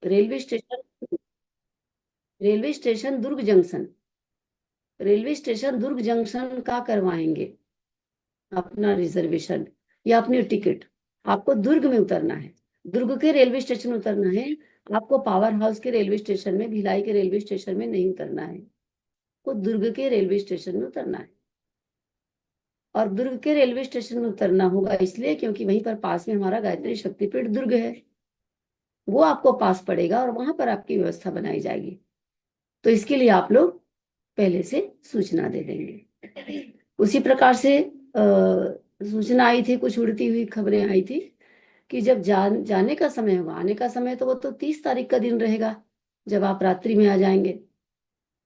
Railway station, railway station दुर्ग junction, railway station दुर्ग junction का करवाएंगे अपना रिजर्वेशन या अपनी टिकट। आपको दुर्ग में उतरना है, दुर्ग के रेलवे स्टेशन उतरना है। आपको पावर हाउस के रेलवे स्टेशन में, भिलाई के रेलवे स्टेशन में नहीं उतरना है, को दुर्ग के रेलवे स्टेशन में उतरना है। और दुर्ग के रेलवे स्टेशन में उतरना होगा इसलिए क्योंकि वहीं पर पास में हमारा गायत्री शक्तिपीठ दुर्ग है। वो आपको पास पड़ेगा और वहां पर आपकी व्यवस्था बनाई जाएगी। तो इसके लिए आप लोग पहले से सूचना दे देंगे। उसी प्रकार से सूचना आई थी, कुछ उड़ती हुई खबरें आई थी कि जब जाने का समय होगा, आने का समय तो वो तो 30 तारीख का दिन रहेगा जब आप रात्रि में आ जाएंगे।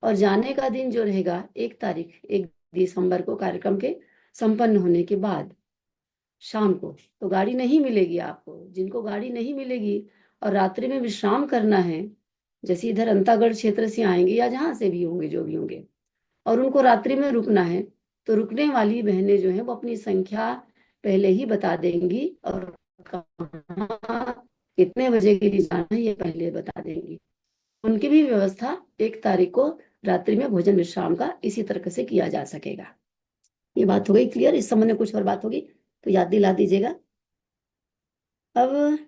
और जाने का दिन जो रहेगा 1 तारीख, 1 दिसंबर को कार्यक्रम के संपन्न होने के बाद शाम को। तो गाड़ी नहीं मिलेगी आपको। जिनको गाड़ी नहीं मिलेगी और रात्रि में विश्राम करना है, जैसे इधर अंतागढ़ क्षेत्र से आएंगे या जहां से भी होंगे, जो भी होंगे, और उनको रात्रि में रुकना है, तो रुकने वाली बहनें जो हैं वो अपनी संख्या पहले ही बता देंगी और कहाँ कितने बजे के लिए जाना है ये पहले बता देंगी। उनकी भी व्यवस्था 1 तारीख को रात्रि में भोजन विश्राम का इसी तरह से किया जा सकेगा। ये बात हो गई क्लियर। इस संबंध में कुछ और बात होगी तो याद दिला दीजिएगा। अब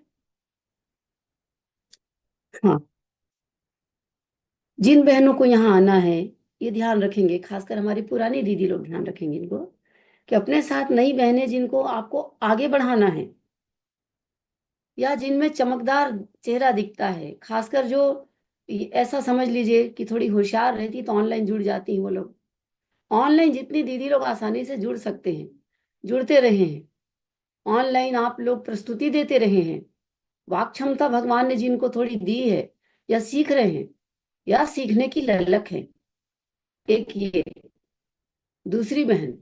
हाँ, जिन बहनों को यहाँ आना है ये ध्यान रखेंगे, खासकर हमारी पुरानी दीदी लोग ध्यान रखेंगे इनको, कि अपने साथ नई बहनें जिनको आपको आगे बढ़ाना है या जिनमें चमकदार चेहरा दिखता है, खासकर जो ऐसा समझ लीजिए कि थोड़ी होशियार रहती तो ऑनलाइन जुड़ जाती हैं वो लोग। ऑनलाइन जितनी दीदी लोग आसानी से जुड़ सकते हैं, जुड़ते रहे हैं। ऑनलाइन आप लोग प्रस्तुति देते रहे हैं। वाक क्षमता भगवान ने जिनको थोड़ी दी है या सीख रहे हैं या सीखने की ललक है, एक ये। दूसरी बहन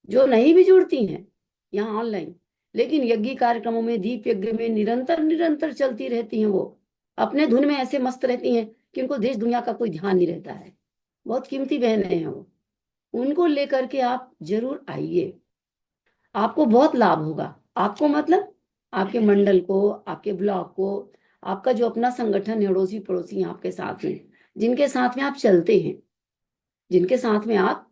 जो नहीं भी जुड़ती हैं यहाँ ऑनलाइन, लेकिन यज्ञ कार्यक्रमों में, दीप यज्ञ में निरंतर निरंतर चलती रहती हैं, वो अपने धुन में ऐसे मस्त रहती हैं कि उनको देश दुनिया का कोई ध्यान नहीं रहता है। बहुत कीमती बहनें हैं वो। उनको लेकर के आप जरूर आइए, आपको बहुत लाभ होगा। आपको मतलब आपके मंडल को, आपके ब्लॉक को, आपका जो अपना संगठन है, अड़ोसी पड़ोसी हैं आपके साथ में, जिनके साथ में आप चलते हैं, जिनके साथ में आप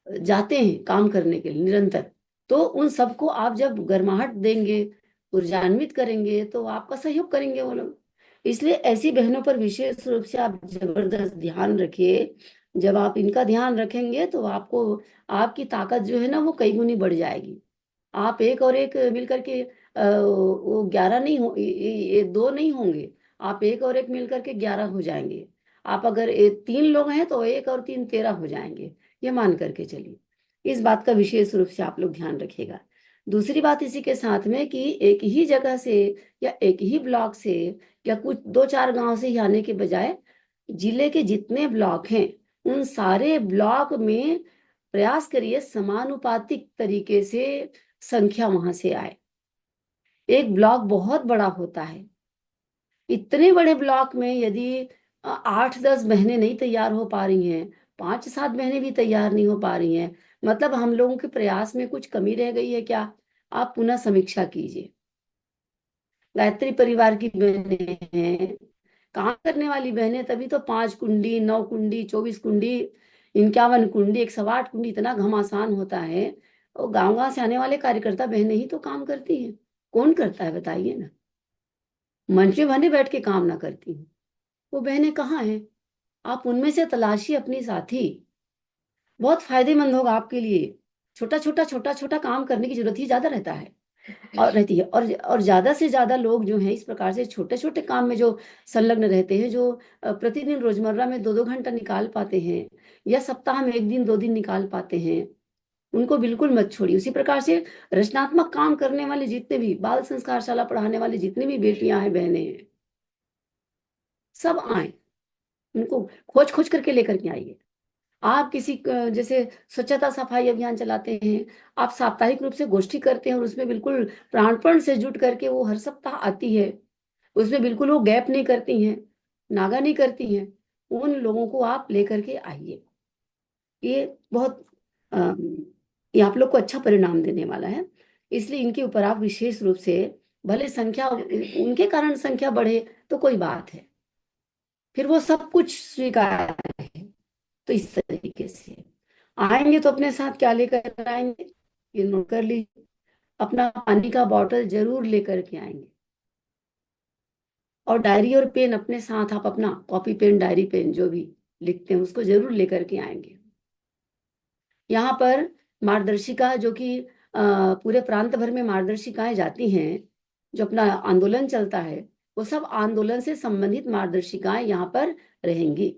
जाते हैं काम करने के लिए निरंतर, तो उन सबको आप जब गर्माहट देंगे, ऊर्जान्वित करेंगे, तो आपका सहयोग करेंगे वो लोग। इसलिए ऐसी बहनों पर विशेष रूप से आप जबरदस्त ध्यान रखिए। जब आप इनका ध्यान रखेंगे तो आपको, आपकी ताकत जो है ना वो कई गुनी बढ़ जाएगी। आप एक और एक मिलकर के वो 11 नहीं हो, ये 2 नहीं होंगे। आप एक और एक मिलकर के 11 हो जाएंगे। आप अगर 3 लोग हैं तो 1 और 3 13 हो जाएंगे। ये मान करके चलिए। इस बात का विशेष रूप से आप लोग ध्यान रखिएगा। दूसरी बात इसी के साथ में कि एक ही जगह से या एक ही ब्लॉक से या कुछ 2 4 गांव से ही आने के बजाय, जिले के जितने ब्लॉक हैं उन सारे ब्लॉक में प्रयास करिए समानुपातिक तरीके से संख्या वहां से आए। एक ब्लॉक बहुत बड़ा होता है। इतने बड़े ब्लॉक में यदि 8 10 बहनें नहीं तैयार हो पा रही हैं, 5 7 बहनें भी तैयार नहीं हो पा रही हैं, मतलब हम लोगों के प्रयास में कुछ कमी रह गई है क्या? आप पुनः समीक्षा कीजिए। गायत्री परिवार की बहनें हैं, काम करने वाली बहनें, तभी तो 5 कुंडी, 9 कुंडी, 24 कुंडी, 51 कुंडी, 108 कुंडी, इतना घमासान होता है। और गांव गांव से आने वाले कार्यकर्ता बहनें ही तो काम करती हैं। कौन करता है बताइए ना? मंच में बने बैठ के काम ना करती हैं वो बहनें कहाँ हैं? आप उनमें से तलाशिए अपनी साथी। बहुत फायदेमंद होगा आपके लिए। छोटा छोटा काम करने की जरूरत ही ज्यादा रहता है और रहती है। और ज्यादा से ज्यादा लोग जो हैं इस प्रकार से छोटे छोटे काम में जो संलग्न रहते हैं, जो प्रतिदिन रोजमर्रा में 2 2 घंटा निकाल पाते हैं या सप्ताह में 1 दिन 2 दिन निकाल पाते हैं, उनको बिल्कुल मत छोड़िए। उसी प्रकार से रचनात्मक काम करने वाले जितने भी, बाल संस्कारशाला पढ़ाने वाले जितने भी बेटियां हैं, बहनें हैं, सब आए। उनको खोज खोज करके लेकर के आइए। आप किसी जैसे स्वच्छता सफाई अभियान चलाते हैं, आप साप्ताहिक रूप से गोष्ठी करते हैं और उसमें बिल्कुल प्राणपण से जुट करके वो हर सप्ताह आती है, उसमें बिल्कुल वो गैप नहीं करती हैं, नागा नहीं करती हैं, उन लोगों को आप लेकर के आइए। ये बहुत अम, ये आप लोग को अच्छा परिणाम देने वाला है। इसलिए इनके ऊपर आप विशेष रूप से भले संख्या उनके कारण संख्या बढ़े तो कोई बात है, फिर वो सब कुछ स्वीकार है। तो इस तरीके से आएंगे तो अपने साथ क्या लेकर आएंगे, ये नोट कर लीजिए। अपना पानी का बॉटल जरूर लेकर के आएंगे, और डायरी और पेन अपने साथ, आप अपना कॉपी पेन डायरी पेन जो भी लिखते हैं उसको जरूर लेकर के आएंगे। यहाँ पर मार्गदर्शिका जो कि पूरे प्रांत भर में मार्गदर्शिकाएं जाती हैं, जो अपना आंदोलन चलता है, वो सब आंदोलन से संबंधित मार्गदर्शिकाएं यहाँ पर रहेंगी।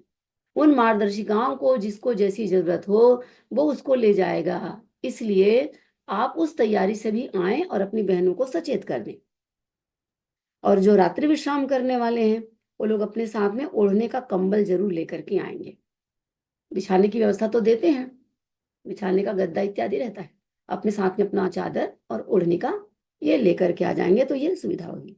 उन मार्गदर्शिकाओं को जिसको जैसी जरूरत हो वो उसको ले जाएगा। इसलिए आप उस तैयारी से भी आए और अपनी बहनों को सचेत कर दें। और जो रात्रि विश्राम करने वाले हैं वो लोग अपने साथ में ओढ़ने का कंबल जरूर लेकर के आएंगे। बिछाने की व्यवस्था तो देते हैं, बिछाने का गद्दा इत्यादि रहता है, अपने साथ में अपना चादर और ओढ़ने का ये लेकर के आ जाएंगे तो ये सुविधा होगी।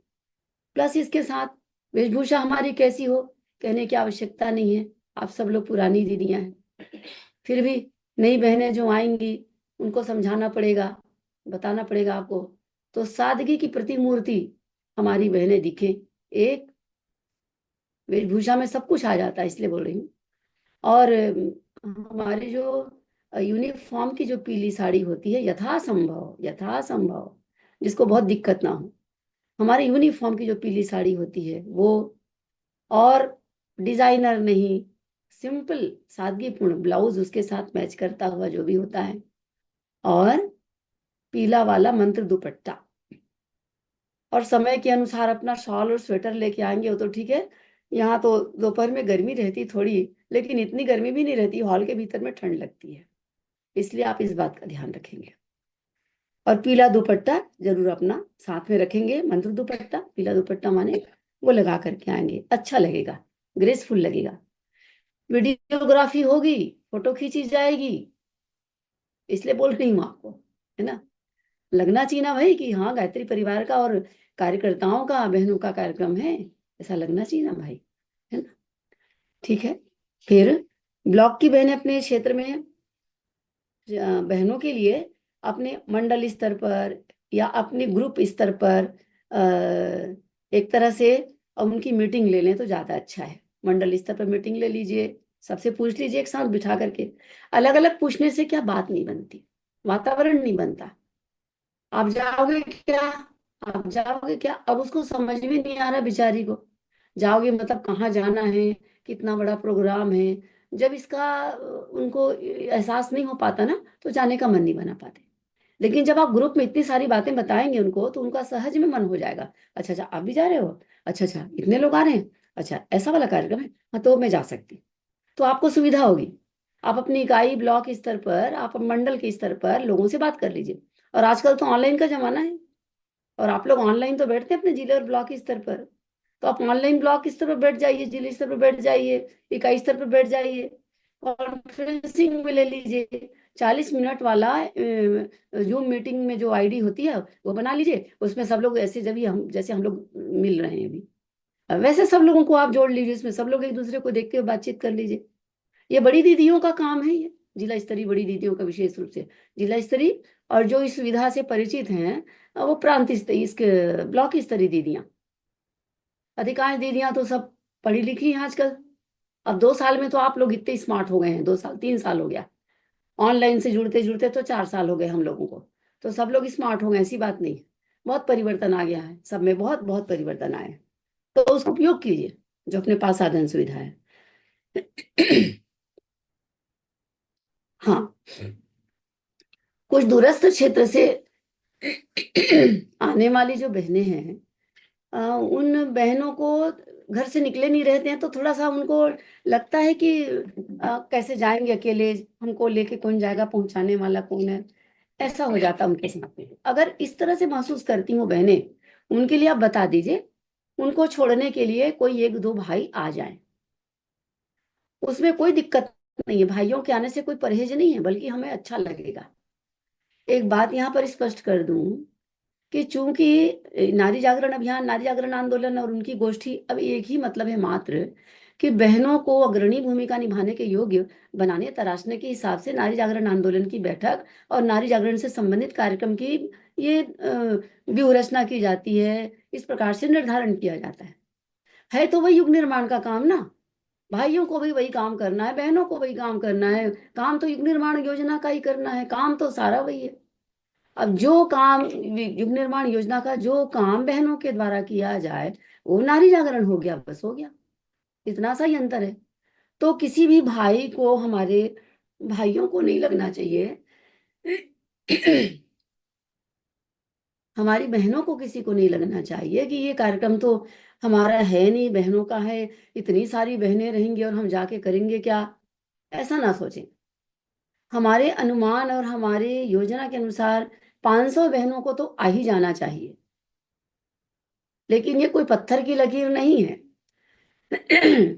प्लस इसके साथ वेशभूषा हमारी कैसी हो कहने की आवश्यकता नहीं है, आप सब लोग पुरानी दीदियां हैं। फिर भी नई बहनें जो आएंगी उनको समझाना पड़ेगा, बताना पड़ेगा आपको। तो सादगी की प्रतिमूर्ति हमारी बहनें दिखें। एक वेशभूषा में सब कुछ आ जाता है इसलिए बोल रही हूँ। और हमारी जो यूनिफॉर्म की जो पीली साड़ी होती है, यथासंभव यथासंभव जिसको बहुत दिक्कत ना हो, हमारी यूनिफॉर्म की जो पीली साड़ी होती है वो, और डिजाइनर नहीं, सिंपल सादगीपूर्ण ब्लाउज उसके साथ मैच करता हुआ जो भी होता है, और पीला वाला मंत्र दुपट्टा, और समय के अनुसार अपना शॉल और स्वेटर लेके आएंगे वो तो ठीक है। यहाँ तो दोपहर में गर्मी रहती थोड़ी, लेकिन इतनी गर्मी भी नहीं रहती, हॉल के भीतर में ठंड लगती है, इसलिए आप इस बात का ध्यान रखेंगे। और पीला दुपट्टा जरूर अपना साथ में रखेंगे, मंत्र दुपट्टा, पीला दुपट्टा माने वो लगा करके आएंगे, अच्छा लगेगा, ग्रेसफुल लगेगा। वीडियोग्राफी होगी, फोटो खींची जाएगी, इसलिए बोल रही हूँ आपको, है ना। लगना चाहिए ना भाई कि हाँ गायत्री परिवार का और कार्यकर्ताओं का, बहनों का कार्यक्रम है, ऐसा लगना चाहिए ना भाई, है ना। ठीक है। फिर ब्लॉक की बहनें अपने क्षेत्र में बहनों के लिए अपने मंडल स्तर पर या अपने ग्रुप स्तर पर एक तरह से उनकी मीटिंग ले लें तो ज्यादा अच्छा है। मंडल स्तर पर मीटिंग ले लीजिए, सबसे पूछ लीजिए एक साथ बिठा करके। अलग अलग पूछने से क्या बात नहीं बनती, वातावरण नहीं बनता। आप जाओगे क्या, आप जाओगे क्या, अब उसको समझ में नहीं आ रहा बेचारी को, जाओगे मतलब कहाँ जाना है, कितना बड़ा प्रोग्राम है। जब इसका उनको एहसास नहीं हो पाता ना तो जाने का मन नहीं बना पाते। लेकिन जब आप ग्रुप में इतनी सारी बातें बताएंगे उनको तो उनका सहज में मन हो जाएगा। अच्छा अच्छा आप भी जा रहे हो, अच्छा अच्छा इतने लोग आ रहे हैं, अच्छा ऐसा वाला कार्यक्रम है, हाँ तो मैं जा सकती हूँ। तो आपको सुविधा होगी। आप अपनी इकाई ब्लॉक स्तर पर, आप मंडल के स्तर पर लोगों से बात कर लीजिए। और आजकल तो ऑनलाइन का जमाना है, और आप लोग ऑनलाइन तो बैठते हैं अपने जिले और ब्लॉक स्तर पर, तो आप ऑनलाइन ब्लॉक स्तर पर बैठ जाइए, जिले स्तर पर बैठ जाइए, इकाई स्तर पर बैठ जाइए, कॉन्फ्रेंसिंग में ले लीजिए। 40 मिनट वाला जूम मीटिंग में जो आईडी होती है वो बना लीजिए, उसमें सब लोग ऐसे जब भी हम जैसे हम लोग मिल रहे हैं अभी, वैसे सब लोगों को आप जोड़ लीजिए, इसमें सब लोग एक दूसरे को देखते हुए बातचीत कर लीजिए। ये बड़ी दीदियों का काम है, ये जिला स्तरीय बड़ी दीदियों का विशेष रूप से जिला स्तरीय, और जो इस सुविधा से परिचित हैं वो प्रांत स्तरीय, इसके ब्लॉक स्तरीय दीदियां। अधिकांश दीदियां तो सब पढ़ी लिखी हैं आजकल। अब 2 साल में तो आप लोग इतने स्मार्ट हो गए हैं, 2 साल 3 साल हो गया, ऑनलाइन से जुड़ते जुड़ते तो 4 साल हो गए हम लोगों को, तो सब लोग स्मार्ट हो गए, ऐसी बात नहीं। बहुत परिवर्तन आ गया है सब में, बहुत बहुत परिवर्तन आया है। तो उसका उपयोग कीजिए जो अपने पास साधन सुविधा है। हाँ, कुछ दूरस्थ क्षेत्र से आने वाली जो बहनें हैं, उन बहनों को घर से निकले नहीं रहते हैं तो थोड़ा सा उनको लगता है कि कैसे जाएंगे अकेले, हमको लेके कौन जाएगा, पहुंचाने वाला कौन है, ऐसा हो जाता है उनके साथ में। अगर इस तरह से महसूस करती हूँ बहनें, उनके लिए आप बता दीजिए उनको छोड़ने के लिए कोई एक दो भाई आ जाए, उसमें कोई दिक्कत नहीं है। भाइयों के आने से कोई परहेज नहीं है, बल्कि हमें अच्छा लगेगा। एक बात यहाँ पर स्पष्ट कर दूं कि चूंकि नारी जागरण अभियान, नारी जागरण आंदोलन और उनकी गोष्ठी अब एक ही मतलब है मात्र, कि बहनों को अग्रणी भूमिका निभाने के योग्य बनाने तराशने के हिसाब से नारी जागरण आंदोलन की बैठक और नारी जागरण से संबंधित कार्यक्रम की ये व्यूह रचना की जाती है, इस प्रकार से निर्धारण किया जाता है तो वही युग निर्माण का काम ना। भाइयों को भी वही काम करना है, बहनों को वही काम करना है, काम तो युग निर्माण योजना का ही करना है, काम तो सारा वही है। अब जो काम युग निर्माण योजना का जो काम बहनों के द्वारा किया जाए वो नारी जागरण हो गया, बस हो गया, इतना सा ही अंतर है। तो किसी भी भाई को, हमारे भाइयों को नहीं लगना चाहिए हमारी बहनों को किसी को नहीं लगना चाहिए कि ये कार्यक्रम तो हमारा है नहीं, बहनों का है, इतनी सारी बहनें रहेंगी और हम जाके करेंगे क्या, ऐसा ना सोचें। हमारे अनुमान और हमारे योजना के अनुसार 500 बहनों को तो आ ही जाना चाहिए, लेकिन ये कोई पत्थर की लकीर नहीं है।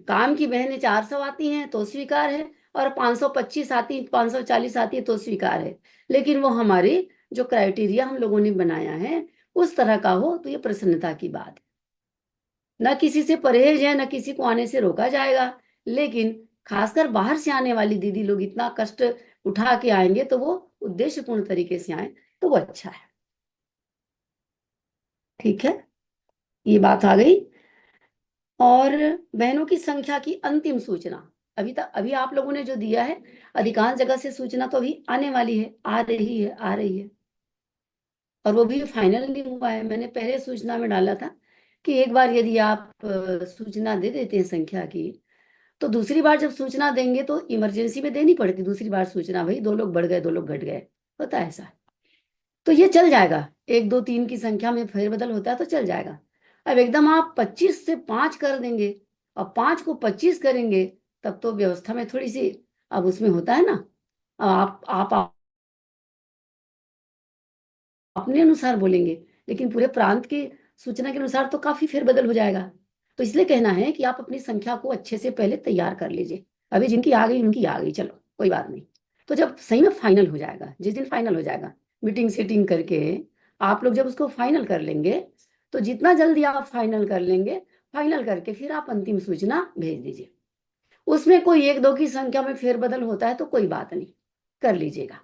काम की बहनें 400 आती हैं तो स्वीकार है, और 525 आती, 540 आती है तो स्वीकार है, लेकिन वो हमारी जो क्राइटेरिया हम लोगों ने बनाया है उस तरह का हो तो ये प्रसन्नता की बात है। न किसी से परहेज है, न किसी को आने से रोका जाएगा, लेकिन खासकर बाहर से आने वाली दीदी लोग इतना कष्ट उठा के आएंगे तो वो उद्देश्यपूर्ण तरीके से आए तो वो अच्छा है। ठीक है, ये बात आ गई। और बहनों की संख्या की अंतिम सूचना, अभी तक अभी आप लोगों ने जो दिया है, अधिकांश जगह से सूचना तो अभी आने वाली है, आ रही है, आ रही है, और वो भी फाइनल नहीं हुआ है। मैंने पहले सूचना में डाला था कि एक बार यदि आप सूचना दे देते हैं संख्या की, तो दूसरी बार जब सूचना देंगे तो इमरजेंसी में देनी पड़ती दूसरी बार सूचना, भाई 2 लोग बढ़ गए, 2 लोग घट गए, होता है ऐसा। तो ये चल जाएगा, 1 2 3 की संख्या में फेरबदल होता है तो चल जाएगा। अब एकदम आप 25 से 5 कर देंगे और 5 को 25 करेंगे, तब तो व्यवस्था में थोड़ी सी, अब उसमें होता है ना, अब आप अपने अनुसार बोलेंगे, लेकिन पूरे प्रांत की सूचना के अनुसार तो काफी फेरबदल हो जाएगा। तो इसलिए कहना है कि आप अपनी संख्या को अच्छे से पहले तैयार कर लीजिए। अभी जिनकी आ गई उनकी आ गई, चलो कोई बात नहीं। तो जब सही में फाइनल हो जाएगा, जिस दिन फाइनल हो जाएगा, मीटिंग सीटिंग करके आप लोग जब उसको फाइनल कर लेंगे, तो जितना जल्दी आप फाइनल कर लेंगे, फाइनल करके फिर आप अंतिम सूचना भेज दीजिए। उसमें कोई 1 2 की संख्या में फेरबदल होता है तो कोई बात नहीं, कर लीजिएगा।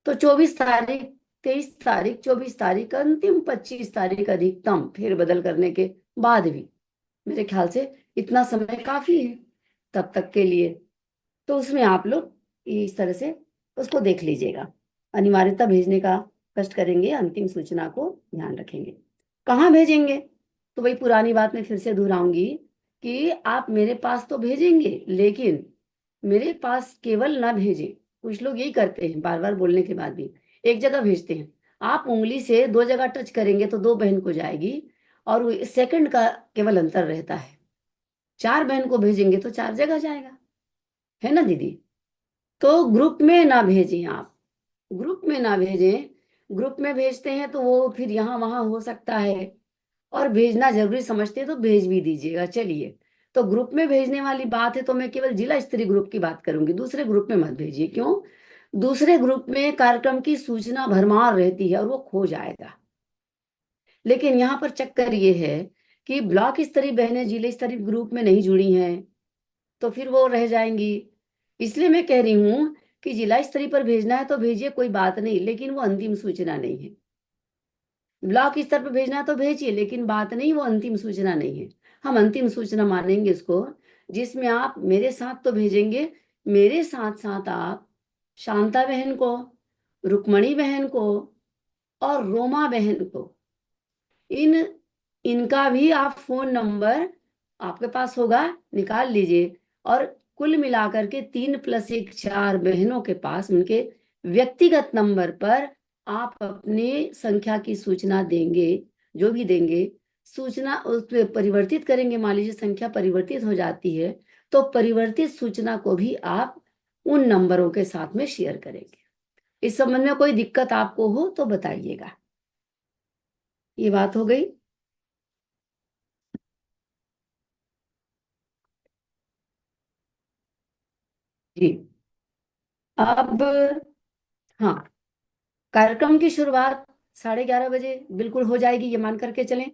तो 24 तारीख, 23 तारीख, 24 तारीख अंतिम, 25 तारीख अधिकतम, फिर बदल करने के बाद भी मेरे ख्याल से इतना समय काफी है तब तक के लिए। तो उसमें आप लोग इस तरह से उसको देख लीजिएगा, अनिवार्यता भेजने का कष्ट करेंगे, अंतिम सूचना को ध्यान रखेंगे। कहाँ भेजेंगे, तो वही पुरानी बात मैं फिर से दोहराऊंगी कि आप मेरे पास तो भेजेंगे, लेकिन मेरे पास केवल ना भेजें। कुछ लोग यही करते हैं, बार बार बोलने के बाद भी एक जगह भेजते हैं। आप उंगली से 2 जगह टच करेंगे तो 2 बहन को जाएगी, और सेकंड का केवल अंतर रहता है। 4 बहन को भेजेंगे तो 4 जगह जाएगा, है ना दीदी। तो ग्रुप में ना भेजें आप, ग्रुप में ना भेजें। ग्रुप में भेजते हैं तो वो फिर यहाँ वहां हो सकता है, और भेजना जरूरी समझते हैं तो भेज भी दीजिएगा, चलिए। तो ग्रुप में भेजने वाली बात है तो मैं केवल जिला स्तरीय ग्रुप की बात करूंगी, दूसरे ग्रुप में मत भेजिए। क्यों? दूसरे ग्रुप में कार्यक्रम की सूचना भरमार रहती है और वो खो जाएगा। लेकिन यहाँ पर चक्कर ये है कि ब्लॉक स्तरीय बहनें जिले स्तरीय ग्रुप में नहीं जुड़ी हैं, तो फिर वो रह जाएंगी। इसलिए मैं कह रही हूँ कि जिला स्तरीय पर भेजना है तो भेजिए, कोई बात नहीं, लेकिन वो अंतिम सूचना नहीं है। ब्लॉक स्तर पर भेजना है तो भेजिए, लेकिन बात नहीं, वो अंतिम सूचना नहीं है। हम अंतिम सूचना मानेंगे इसको, जिसमें आप मेरे साथ तो भेजेंगे, मेरे साथ साथ आप शांता बहन को, रुक्मणी बहन को और रोमा बहन को, इन इनका भी आप फोन नंबर आपके पास होगा, निकाल लीजिए। और कुल मिलाकर के 3+1 4 बहनों के पास उनके व्यक्तिगत नंबर पर आप अपनी संख्या की सूचना देंगे, जो भी देंगे सूचना उस पे परिवर्तित करेंगे। मान लीजिए संख्या परिवर्तित हो जाती है तो परिवर्तित सूचना को भी आप उन नंबरों के साथ में शेयर करेंगे। इस संबंध में कोई दिक्कत आपको हो तो बताइएगा। ये बात हो गई जी। अब हाँ, कार्यक्रम की शुरुआत 11:30 बजे बिल्कुल हो जाएगी, ये मान करके चलें।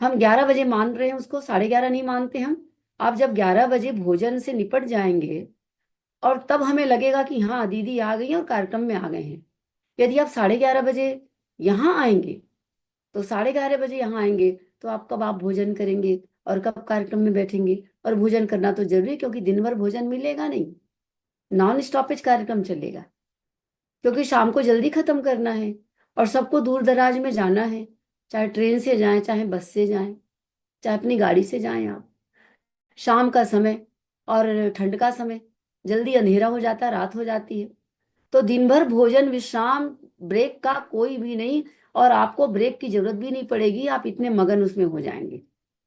हम 11 बजे मान रहे हैं उसको, 11:30 नहीं मानते हम। आप जब 11 बजे भोजन से निपट जाएंगे और तब हमें लगेगा कि हाँ दीदी आ गई हैं और कार्यक्रम में आ गए हैं, यदि आप 11:30 बजे यहाँ आएंगे तो 11:30 बजे यहाँ आएंगे, तो आप भोजन करेंगे और कब कार्यक्रम में बैठेंगे? और भोजन करना तो जरूरी है, क्योंकि दिन भर भोजन मिलेगा नहीं, नॉन स्टॉपेज कार्यक्रम चलेगा, क्योंकि शाम को जल्दी खत्म करना है और सबको दूर दराज में जाना है, चाहे ट्रेन से जाएं, चाहे बस से जाएं, चाहे अपनी गाड़ी से जाएं आप। शाम का समय और ठंड का समय, जल्दी अंधेरा हो जाता है, रात हो जाती है। तो दिन भर भोजन विश्राम, ब्रेक का कोई भी नहीं, और आपको ब्रेक की जरूरत भी नहीं पड़ेगी, आप इतने मगन उसमें हो जाएंगे,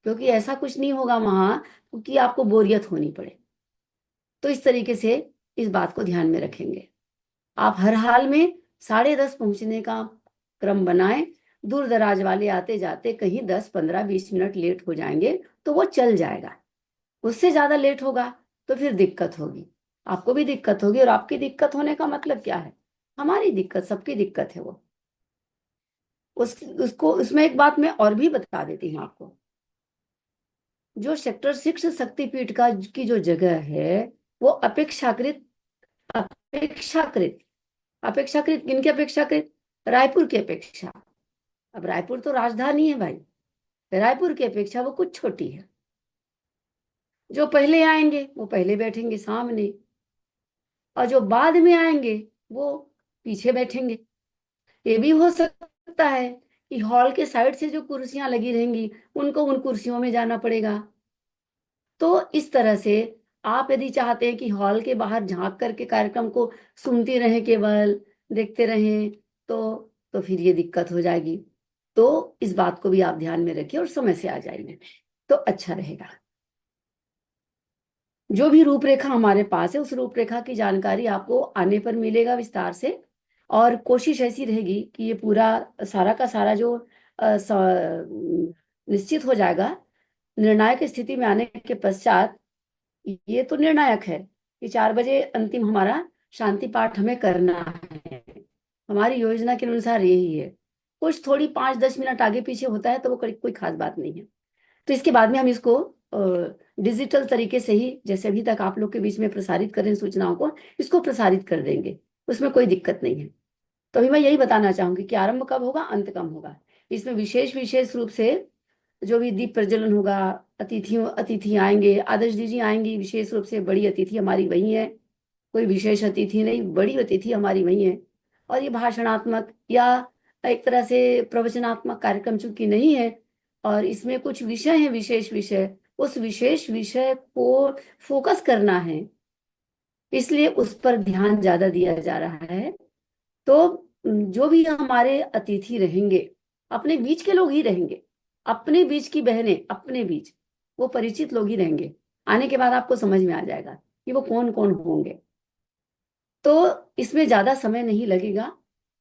क्योंकि ऐसा कुछ नहीं होगा वहां कि आपको बोरियत होनी पड़े। तो इस तरीके से इस बात को ध्यान में रखेंगे। आप हर हाल में 10:30 पहुंचने का क्रम बनाएं। दूर दराज वाले आते जाते कहीं 10, 15, 20 मिनट लेट हो जाएंगे तो वो चल जाएगा। उससे ज्यादा लेट होगा तो फिर दिक्कत होगी, आपको भी दिक्कत होगी, और आपकी दिक्कत होने का मतलब क्या है? हमारी दिक्कत, सबकी दिक्कत है वो। उसको उसमें एक बात मैं और भी बता देती हूँ आपको। जो सेक्टर 6 शक्तिपीठ का की जो जगह है, वो अपेक्षाकृत अपेक्षाकृत अपेक्षाकृत किनकी अपेक्षाकृत? रायपुर की अपेक्षा। अब रायपुर तो राजधानी है भाई, रायपुर की अपेक्षा वो कुछ छोटी है। जो पहले आएंगे वो पहले बैठेंगे सामने, और जो बाद में आएंगे वो पीछे बैठेंगे। ये भी हो सकता है कि हॉल के साइड से जो कुर्सियां लगी रहेंगी उनको उन कुर्सियों में जाना पड़ेगा। तो इस तरह से आप यदि चाहते हैं कि हॉल के बाहर झांक करके कार्यक्रम को सुनते रहें, केवल देखते रहें, तो फिर ये दिक्कत हो जाएगी। तो इस बात को भी आप ध्यान में रखिए और समय से आ जाइए, तो अच्छा रहेगा। जो भी रूपरेखा हमारे पास है, उस रूपरेखा की जानकारी आपको आने पर मिलेगा विस्तार से। और कोशिश ऐसी रहेगी कि ये पूरा सारा का सारा जो निश्चित हो जाएगा निर्णायक स्थिति में आने के पश्चात। ये तो निर्णायक है कि 4 बजे अंतिम हमारा शांति पाठ हमें करना है, हमारी योजना के अनुसार यही है। कुछ थोड़ी 5-10 मिनट आगे पीछे होता है तो वो कोई खास बात नहीं है। तो इसके बाद में हम इसको डिजिटल तरीके से ही, जैसे अभी तक आप लोग के बीच में प्रसारित कर रहे हैं सूचनाओं को, इसको प्रसारित कर देंगे, उसमें कोई दिक्कत नहीं है। तो अभी मैं यही बताना चाहूंगी कि आरंभ कब होगा, अंत कब होगा। इसमें विशेष विशेष रूप से जो भी दीप प्रज्वलन होगा, अतिथि आएंगे, आदर्श दीदी आएंगी, विशेष रूप से बड़ी अतिथि हमारी वही है, कोई विशेष अतिथि नहीं, बड़ी अतिथि हमारी वही है। और ये भाषणात्मक या एक तरह से प्रवचनात्मक कार्यक्रम चूंकि नहीं है, और इसमें कुछ विषय है, विशेष विषय, उस विशेष विषय को फोकस करना है, इसलिए उस पर ध्यान ज्यादा दिया जा रहा है। तो जो भी हमारे अतिथि रहेंगे अपने बीच के लोग ही रहेंगे, अपने बीच की बहनें, अपने बीच वो परिचित लोग ही रहेंगे। आने के बाद आपको समझ में आ जाएगा कि वो कौन कौन होंगे। तो इसमें ज्यादा समय नहीं लगेगा,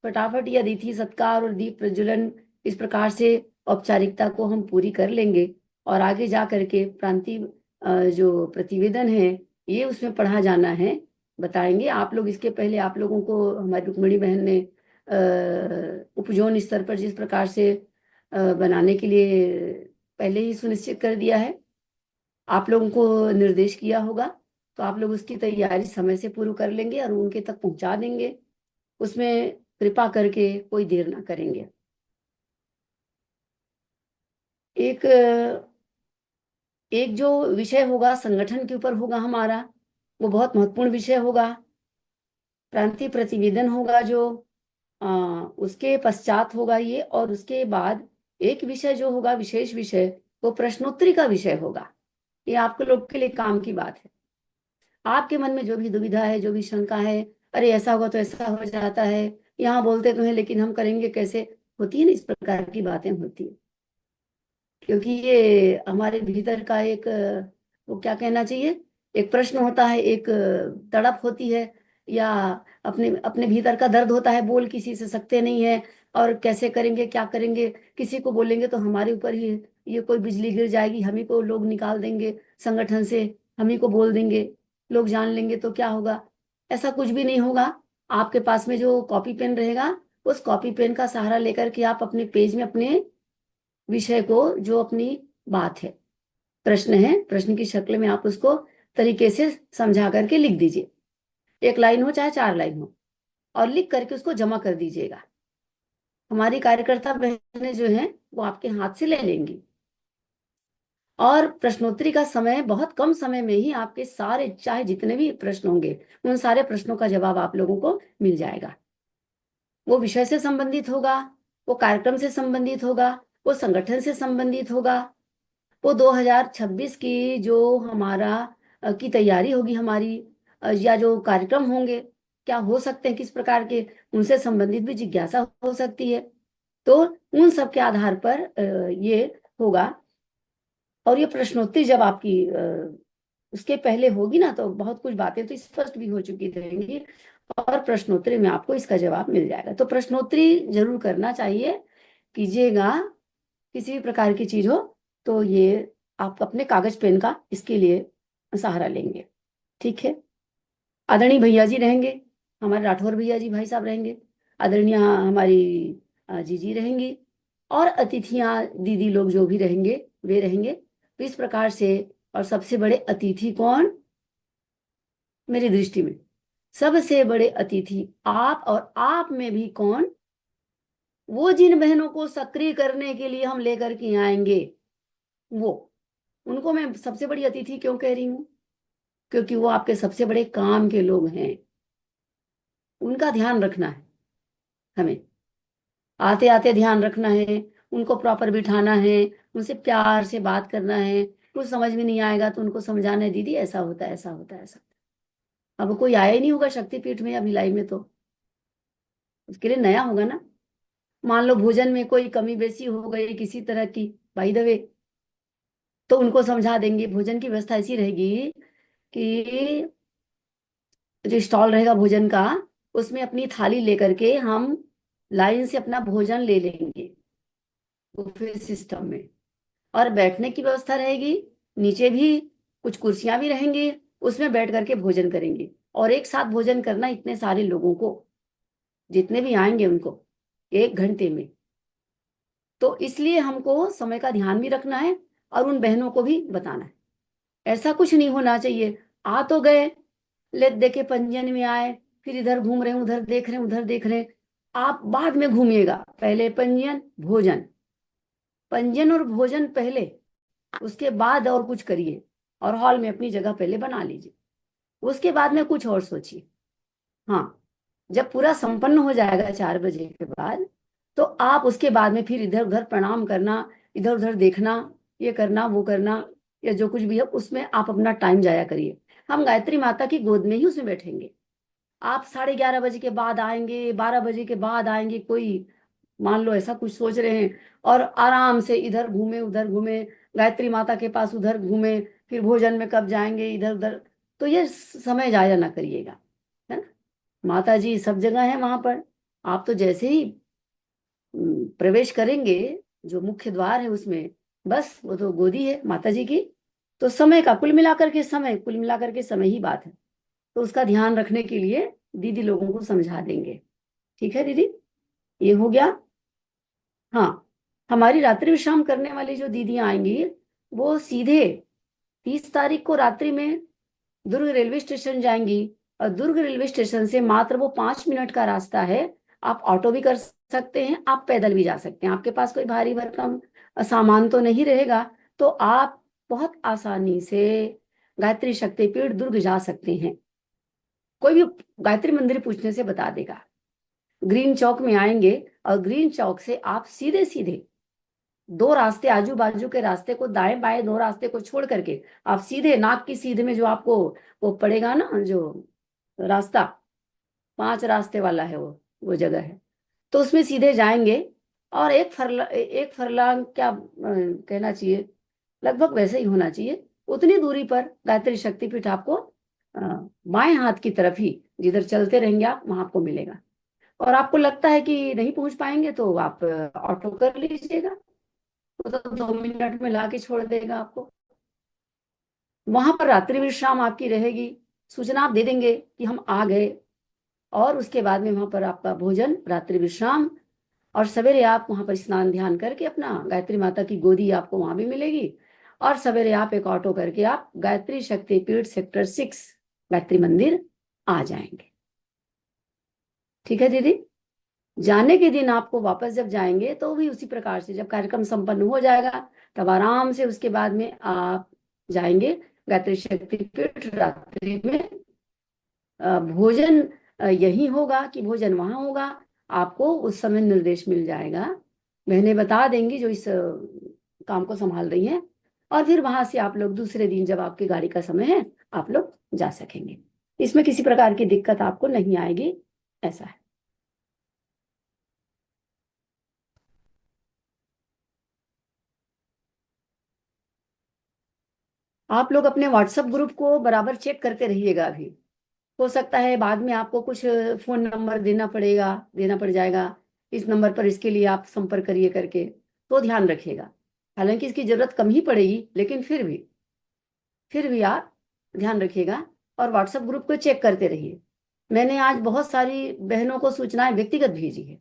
फटाफट ये अतिथि सत्कार और दीप प्रज्वलन इस प्रकार से औपचारिकता को हम पूरी कर लेंगे, और आगे जा करके प्रांतीय जो प्रतिवेदन है ये उसमें पढ़ा जाना है, बताएंगे आप लोग। इसके पहले आप लोगों को हमारी रुक्मिणी बहन ने उपजोन स्तर पर जिस प्रकार से बनाने के लिए पहले ही सुनिश्चित कर दिया है, आप लोगों को निर्देश किया होगा, तो आप लोग उसकी तैयारी समय से पूरी कर लेंगे और उनके तक पहुंचा देंगे। उसमें कृपा करके कोई देर ना करेंगे। एक एक जो विषय होगा संगठन के ऊपर होगा हमारा, वो बहुत महत्वपूर्ण विषय होगा। प्रांतीय प्रतिवेदन होगा जो उसके पश्चात होगा ये, और उसके बाद एक विषय जो होगा विशेष विषय, वो प्रश्नोत्तरी का विषय होगा। ये आपके लोग के लिए काम की बात है। आपके मन में जो भी दुविधा है, जो भी शंका है, अरे ऐसा होगा तो ऐसा हो जाता है, यहाँ बोलते तो हैं लेकिन हम करेंगे कैसे, होती है ना, इस प्रकार की बातें होती है। क्योंकि ये हमारे भीतर का एक वो क्या कहना चाहिए, एक प्रश्न होता है, एक तड़प होती है, या अपने अपने भीतर का दर्द होता है, बोल किसी से सकते नहीं है, और कैसे करेंगे, क्या करेंगे, किसी को बोलेंगे तो हमारे ऊपर ही ये कोई बिजली गिर जाएगी, हम ही को लोग निकाल देंगे संगठन से, हम ही को बोल देंगे, लोग जान लेंगे तो क्या होगा। ऐसा कुछ भी नहीं होगा। आपके पास में जो कॉपी पेन रहेगा, उस कॉपी पेन का सहारा लेकर के आप अपने पेज में अपने विषय को, जो अपनी बात है, प्रश्न है, प्रश्न की शक्ल में आप उसको तरीके से समझा करके लिख दीजिए। एक लाइन हो चाहे 4 लाइन हो, और लिख करके उसको जमा कर दीजिएगा। हमारी कार्यकर्ता बहनें जो हैं वो आपके हाथ से ले लेंगी, और प्रश्नोत्तरी का समय बहुत कम समय में ही आपके सारे, चाहे जितने भी प्रश्न होंगे, उन सारे प्रश्नों का जवाब आप लोगों को मिल जाएगा। वो विषय से संबंधित होगा, वो कार्यक्रम से संबंधित होगा, वो संगठन से संबंधित होगा, वो 2026 की जो हमारा की तैयारी होगी हमारी, या जो कार्यक्रम होंगे क्या हो सकते हैं किस प्रकार के, उनसे संबंधित भी जिज्ञासा हो सकती है। तो उन सब के आधार पर ये होगा। और ये प्रश्नोत्तरी जब आपकी उसके पहले होगी ना, तो बहुत कुछ बातें तो स्पष्ट भी हो चुकी रहेंगी, और प्रश्नोत्तरी में आपको इसका जवाब मिल जाएगा। तो प्रश्नोत्तरी जरूर करना चाहिए, कीजिएगा। किसी भी प्रकार की चीज हो तो ये आप अपने कागज पेन का इसके लिए सहारा लेंगे। ठीक है। आदरणीय भैया जी रहेंगे, हमारे राठौर भैया जी भाई साहब रहेंगे, आदरणीय हमारी जीजी रहेंगी, और अतिथियां दीदी लोग जो भी रहेंगे वे रहेंगे। तो इस प्रकार से, और सबसे बड़े अतिथि कौन मेरी दृष्टि में, सबसे बड़े अतिथि आप, और आप में भी कौन, वो जिन बहनों को सक्रिय करने के लिए हम लेकर के आएंगे, वो, उनको मैं सबसे बड़ी अतिथि क्यों कह रही हूँ, क्योंकि वो आपके सबसे बड़े काम के लोग हैं। उनका ध्यान रखना है हमें, आते आते ध्यान रखना है, उनको प्रॉपर बिठाना है, उनसे प्यार से बात करना है। कुछ समझ में नहीं आएगा तो उनको समझाना है, दीदी ऐसा होता है, ऐसा होता है, ऐसा होता है। अब कोई आया ही नहीं होगा शक्तिपीठ में या भिलाई में, तो उसके लिए नया होगा ना। मान लो भोजन में कोई कमी बेसी हो गई किसी तरह की, बाय द वे, तो उनको समझा देंगे। भोजन की व्यवस्था ऐसी रहेगी कि जो स्टॉल रहेगा भोजन का, उसमें अपनी थाली लेकर के हम लाइन से अपना भोजन ले लेंगे बुफे सिस्टम में। और बैठने की व्यवस्था रहेगी, नीचे भी कुछ कुर्सियां भी रहेंगी, उसमें बैठ करके भोजन करेंगे। और एक साथ भोजन करना इतने सारे लोगों को, जितने भी आएंगे उनको, 1 घंटे में। तो इसलिए हमको समय का ध्यान भी रखना है, और उन बहनों को भी बताना है। ऐसा कुछ नहीं होना चाहिए, आ तो गए, ले देखे पंजन में आए, फिर इधर घूम रहे हैं, उधर देख रहे हैं, उधर देख रहे हैं। आप बाद में घूमिएगा, पहले पंजन भोजन, पंजन और भोजन पहले, उसके बाद और कुछ करिए, और हॉल में अपनी जगह पहले बना लीजिए, उसके बाद में कुछ और सोचिए। हाँ, जब पूरा संपन्न हो जाएगा 4 बजे के बाद, तो आप उसके बाद में फिर इधर उधर प्रणाम करना, इधर उधर देखना, ये करना वो करना, या जो कुछ भी है उसमें आप अपना टाइम जाया करिए। हम गायत्री माता की गोद में ही उसमें बैठेंगे। आप 11:30 बजे के बाद आएंगे, 12 बजे के बाद आएंगे, कोई मान लो ऐसा कुछ सोच रहे हैं, और आराम से इधर घूमे उधर घूमे, गायत्री माता के पास उधर घूमे, फिर भोजन में कब जाएंगे इधर उधर, तो ये समय जाया ना करिएगा, है ना। माता जी सब जगह है वहां पर। आप तो जैसे ही प्रवेश करेंगे, जो मुख्य द्वार है उसमें, बस वो तो गोदी है माता जी की। तो समय का कुल मिलाकर के समय, कुल मिलाकर के समय ही बात है। तो उसका ध्यान रखने के लिए दीदी लोगों को समझा देंगे। ठीक है दीदी, ये हो गया। हाँ, हमारी रात्रि विश्राम करने वाली जो दीदियां आएंगी, वो सीधे 30 तारीख को रात्रि में दुर्ग रेलवे स्टेशन जाएंगी। और दुर्ग रेलवे स्टेशन से मात्र वो 5 मिनट का रास्ता है। आप ऑटो भी कर सकते हैं, आप पैदल भी जा सकते हैं, आपके पास कोई भारी भरकम सामान तो नहीं रहेगा। तो आप बहुत आसानी से गायत्री शक्तिपीठ दुर्ग जा सकते हैं। कोई भी गायत्री मंदिर पूछने से बता देगा। ग्रीन चौक में आएंगे, और ग्रीन चौक से आप सीधे सीधे 2 रास्ते, आजू बाजू के रास्ते को, दाएं बाएं 2 रास्ते को छोड़ करके आप सीधे नाक की सीध में जो आपको वो पड़ेगा ना, जो रास्ता 5 रास्ते वाला है, वो जगह है, तो उसमें सीधे जाएंगे। और एक फरलांग क्या कहना चाहिए, लगभग वैसे ही होना चाहिए, उतनी दूरी पर गायत्री शक्तिपीठ आपको अ, बाएं हाथ की तरफ ही, जिधर चलते रहेंगे आप, वहां आपको मिलेगा। और आपको लगता है कि नहीं पहुंच पाएंगे, तो आप ऑटो कर लीजिएगा, वो तो 2 मिनट में ला के छोड़ देगा आपको। वहां पर रात्रि विश्राम आपकी रहेगी, सूचना आप दे देंगे कि हम आ गए, और उसके बाद में वहां पर आपका भोजन, रात्रि विश्राम, और सवेरे आप वहां पर स्नान ध्यान करके अपना गायत्री माता की गोदी आपको वहां भी मिलेगी। और सवेरे आप एक ऑटो करके आप गायत्री शक्तिपीठ सेक्टर 6 गायत्री मंदिर आ जाएंगे। ठीक है दीदी। जाने के दिन आपको वापस जब जाएंगे तो भी उसी प्रकार से, जब कार्यक्रम संपन्न हो जाएगा तब आराम से उसके बाद में आप जाएंगे गायत्री शक्ति पीठ। रात्रि में भोजन यही होगा कि भोजन वहां होगा, आपको उस समय निर्देश मिल जाएगा, बहनें बता देंगी जो इस काम को संभाल रही हैं, और फिर वहां से आप लोग दूसरे दिन जब आपकी गाड़ी का समय है आप लोग जा सकेंगे। इसमें किसी प्रकार की दिक्कत आपको नहीं आएगी, ऐसा है। आप लोग अपने व्हाट्सएप ग्रुप को बराबर चेक करते रहिएगा। अभी हो सकता है बाद में आपको कुछ फोन नंबर देना पड़ जाएगा, इस नंबर पर इसके लिए आप संपर्क करिए करके, तो ध्यान रखिएगा। हालांकि इसकी जरूरत कम ही पड़ेगी, लेकिन फिर भी आप ध्यान रखिएगा और व्हाट्सएप ग्रुप को चेक करते रहिए। मैंने आज बहुत सारी बहनों को सूचनाएं व्यक्तिगत भेजी है,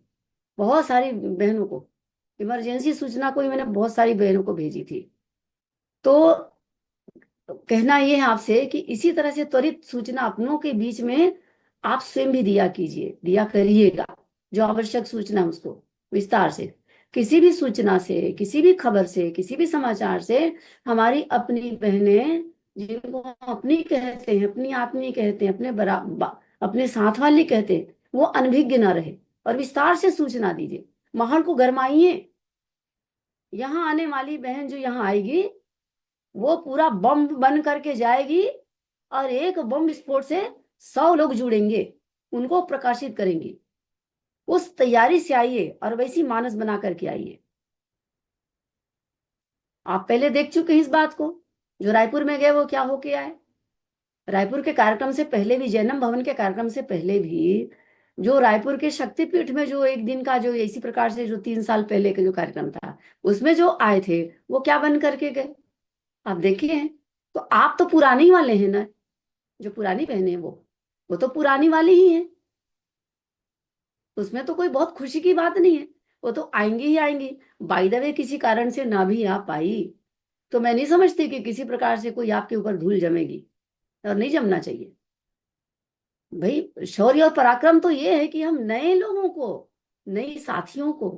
बहुत सारी बहनों को, इमरजेंसी सूचना को ही मैंने बहुत सारी बहनों को भेजी थी। तो कहना यह है आपसे कि इसी तरह से त्वरित सूचना अपनों के बीच में आप स्वयं भी दिया करिएगा। जो आवश्यक सूचना है उसको विस्तार से, किसी भी सूचना से, किसी भी खबर से, किसी भी समाचार से हमारी अपनी बहनें, जिनको हम अपनी कहते हैं, अपनी आत्मी कहते हैं, अपने साथ वाली कहते हैं, वो अनभिज्ञ ना रहे और विस्तार से सूचना दीजिए। माहौल को गरमाइए। यहाँ आने वाली बहन जो यहाँ आएगी वो पूरा बम बन करके जाएगी, और एक बम विस्फोट से 100 लोग जुड़ेंगे, उनको प्रकाशित करेंगी। उस तैयारी से आइए और वैसी मानस बना करके आइए। आप पहले देख चुके हैं इस बात को, जो रायपुर में गए वो क्या होके आए। रायपुर के कार्यक्रम से पहले भी, जैनम भवन के कार्यक्रम से पहले भी, जो रायपुर के शक्तिपीठ में जो एक दिन का जो इसी प्रकार से जो 3 साल पहले का जो कार्यक्रम था, उसमें जो आए थे वो क्या बन करके गए, आप देखिए हैं। तो आप तो पुरानी वाले हैं ना, जो पुरानी बहनें हैं वो तो पुरानी वाली ही हैं। उसमें तो कोई बहुत खुशी की बात नहीं है, वो तो आएंगी ही आएंगी। बाय द वे किसी कारण से ना भी आ पाई तो मैं नहीं समझती कि किसी प्रकार से कोई आपके ऊपर धूल जमेगी, और नहीं जमना चाहिए। भाई शौर्य और पराक्रम तो ये है कि हम नए लोगों को, नई साथियों को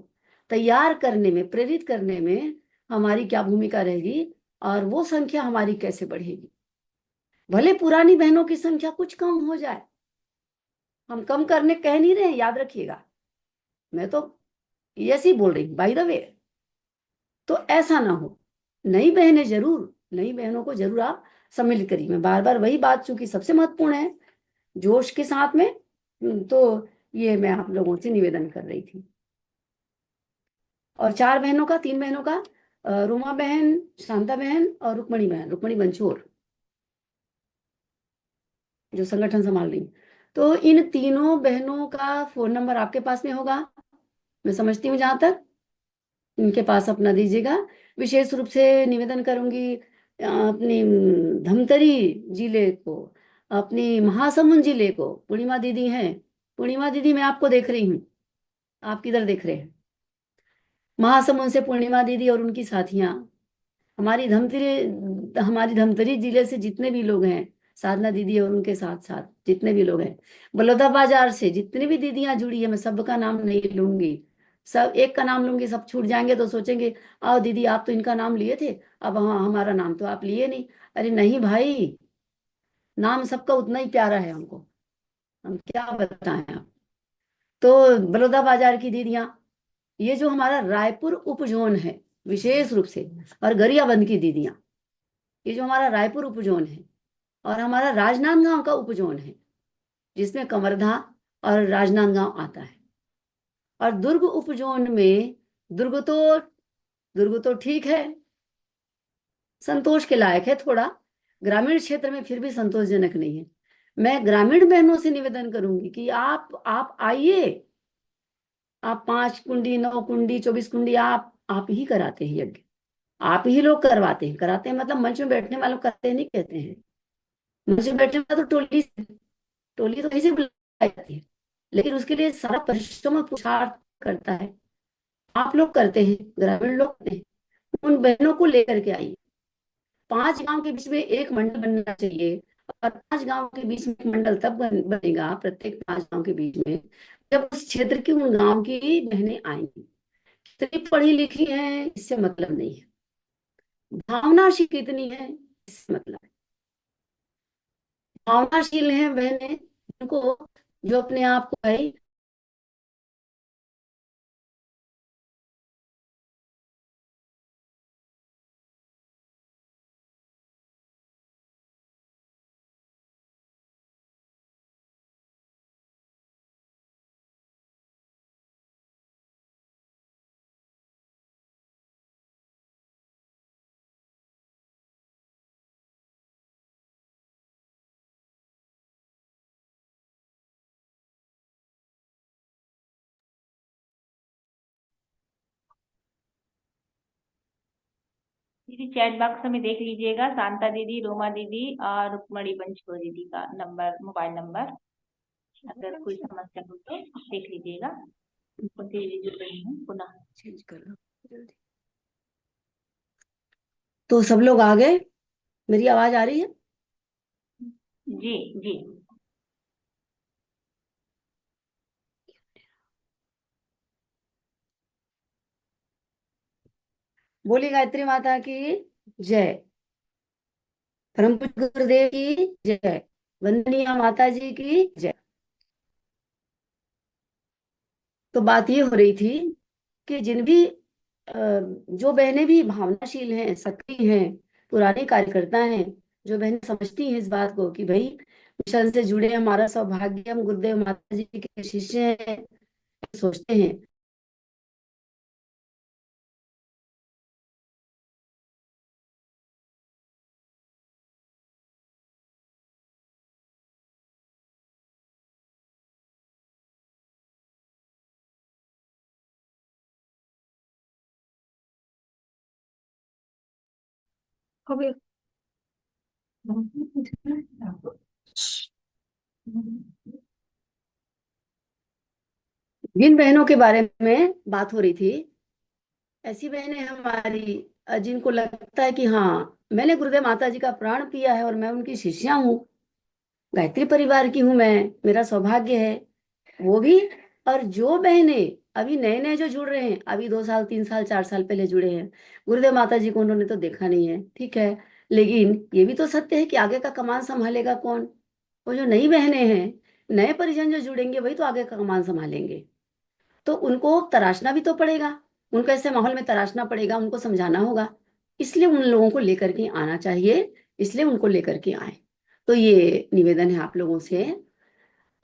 तैयार करने में, प्रेरित करने में हमारी क्या भूमिका रहेगी, और वो संख्या हमारी कैसे बढ़ेगी। भले पुरानी बहनों की संख्या कुछ कम हो जाए, हम कम करने कह नहीं रहे, याद रखिएगा। मैं तो ऐसे ही बोल रही हूँ बाय द वे। तो ऐसा ना हो, नई बहनों को जरूर आप सम्मिलित करिए। मैं बार बार वही बात, चूंकि सबसे महत्वपूर्ण है, जोश के साथ में, तो ये मैं आप लोगों से निवेदन कर रही थी। और 4 बहनों का, 3 बहनों का, रूमा बहन, शांता बहन और रुक्मणी बहन, रुक्मणी बंचोर, जो संगठन संभाल रही हैं। तो इन तीनों बहनों का फोन नंबर आपके पास में होगा, मैं समझती हूँ जहां तक। इनके पास अपना दीजिएगा। विशेष रूप से निवेदन करूंगी अपनी धमतरी जिले को, अपनी महासमुंद जिले को। पूर्णिमा दीदी हैं, पूर्णिमा दीदी मैं आपको देख रही हूँ, आप किधर देख रहे हैं। महासमुंद से पूर्णिमा दीदी और उनकी साथियां, हमारी धमतरी जिले से जितने भी लोग हैं, साधना दीदी और उनके साथ साथ जितने भी लोग हैं, बलौदा बाजार से जितनी भी दीदियां जुड़ी है, मैं सबका नाम नहीं लूंगी, सब एक का नाम लूंगी, सब छूट जाएंगे तो सोचेंगे आओ दीदी आप तो इनका नाम लिए थे, अब हाँ हमारा नाम तो आप लिए नहीं। अरे नहीं भाई, नाम सबका उतना ही प्यारा है हमको, हम क्या बताएं आप। तो बलौदा बाजार की दीदियां, ये जो हमारा रायपुर उप जोन है विशेष रूप से, और गरियाबंद की दीदियां, ये जो हमारा रायपुर उपजोन है, और हमारा राजनांदगांव का उपजोन है, जिसमें कवर्धा और राजनांदगांव आता है। और दुर्ग उपजोन में, दुर्ग तो दुर्ग तो ठीक है, संतोष के लायक है थोड़ा, ग्रामीण क्षेत्र में फिर भी संतोषजनक नहीं है। मैं ग्रामीण बहनों से निवेदन करूंगी कि आप आइए। आप 5 कुंडी, 9 कुंडी, 24 कुंडी आप ही कराते हैं यज्ञ, आप ही लोग कराते हैं मतलब मंच में बैठने वालों करते हैं नहीं कहते हैं। मंच में बैठने वाला तो टोली तो कहीं से बुलाई जाती है, लेकिन उसके लिए सारा परिश्रम और पुरुषार्थ करता है, आप लोग करते हैं, ग्रामीण लोग करते हैं। उन बहनों को लेकर के आइए। 5 गांव के बीच में एक मंडल बनना चाहिए, और 5 गाँव के बीच में एक मंडल तब बनेगा, प्रत्येक 5 गाँव के बीच में, जब उस क्षेत्र की उन गाँव की बहनें आएंगी। कितनी पढ़ी लिखी हैं इससे मतलब नहीं है, भावनाशील कितनी है इससे मतलब है। भावनाशील हैं बहनें, उनको जो अपने आप को भाई दीदी चैट बॉक्स में देख लीजिएगा, शांता दीदी, रोमा दीदी और रुक्मणी पंचको दीदी का नंबर, मोबाइल नंबर। अगर कोई समस्या हो तो देख लीजिएगा, उनसे दीदी जुड़ रही हूँ पुनः। चेंज कर लो जल्दी। तो सब लोग आ गए, मेरी आवाज आ रही है? जी जी। बोली गायत्री माता की जय, परम पूज्य गुरुदेव की जय, वंदनीय माता जी की जय। तो बात ये हो रही थी कि जिन भी जो बहनें भी भावनाशील हैं, सक्रिय हैं, पुराने कार्यकर्ता हैं, जो बहनें समझती हैं इस बात को कि भाई मिशन से जुड़े हमारा सौभाग्य, हम गुरुदेव माता जी के शिष्य हैं, सोचते हैं। कभी जिन बहनों के बारे में बात हो रही थी, ऐसी बहनें हमारी जिनको लगता है कि हाँ मैंने गुरुदेव माता जी का प्राण पिया है और मैं उनकी शिष्या हूँ, गायत्री परिवार की हूँ मैं, मेरा सौभाग्य है, वो भी। और जो बहनें अभी नए नए जो जुड़ रहे हैं, अभी 2 साल 3 साल 4 साल पहले जुड़े हैं, गुरुदेव माता जी को उन्होंने तो देखा नहीं है, ठीक है, लेकिन ये भी तो सत्य है कि आगे का कमान संभालेगा कौन? वो जो नई बहनें हैं, नए परिजन जो जुड़ेंगे वही तो आगे का कमान संभालेंगे। तो उनको तराशना भी तो पड़ेगा, उनको ऐसे माहौल में तराशना पड़ेगा, उनको समझाना होगा, इसलिए उन लोगों को लेकर के आना चाहिए, इसलिए उनको लेकर के आए। तो ये निवेदन है आप लोगों से,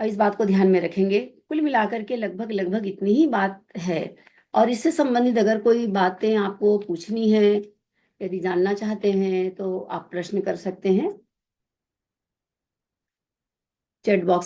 और इस बात को ध्यान में रखेंगे। कुल मिलाकर के लगभग लगभग इतनी ही बात है। और इससे संबंधित अगर कोई बातें आपको पूछनी है, यदि जानना चाहते हैं, तो आप प्रश्न कर सकते हैं चैट बॉक्स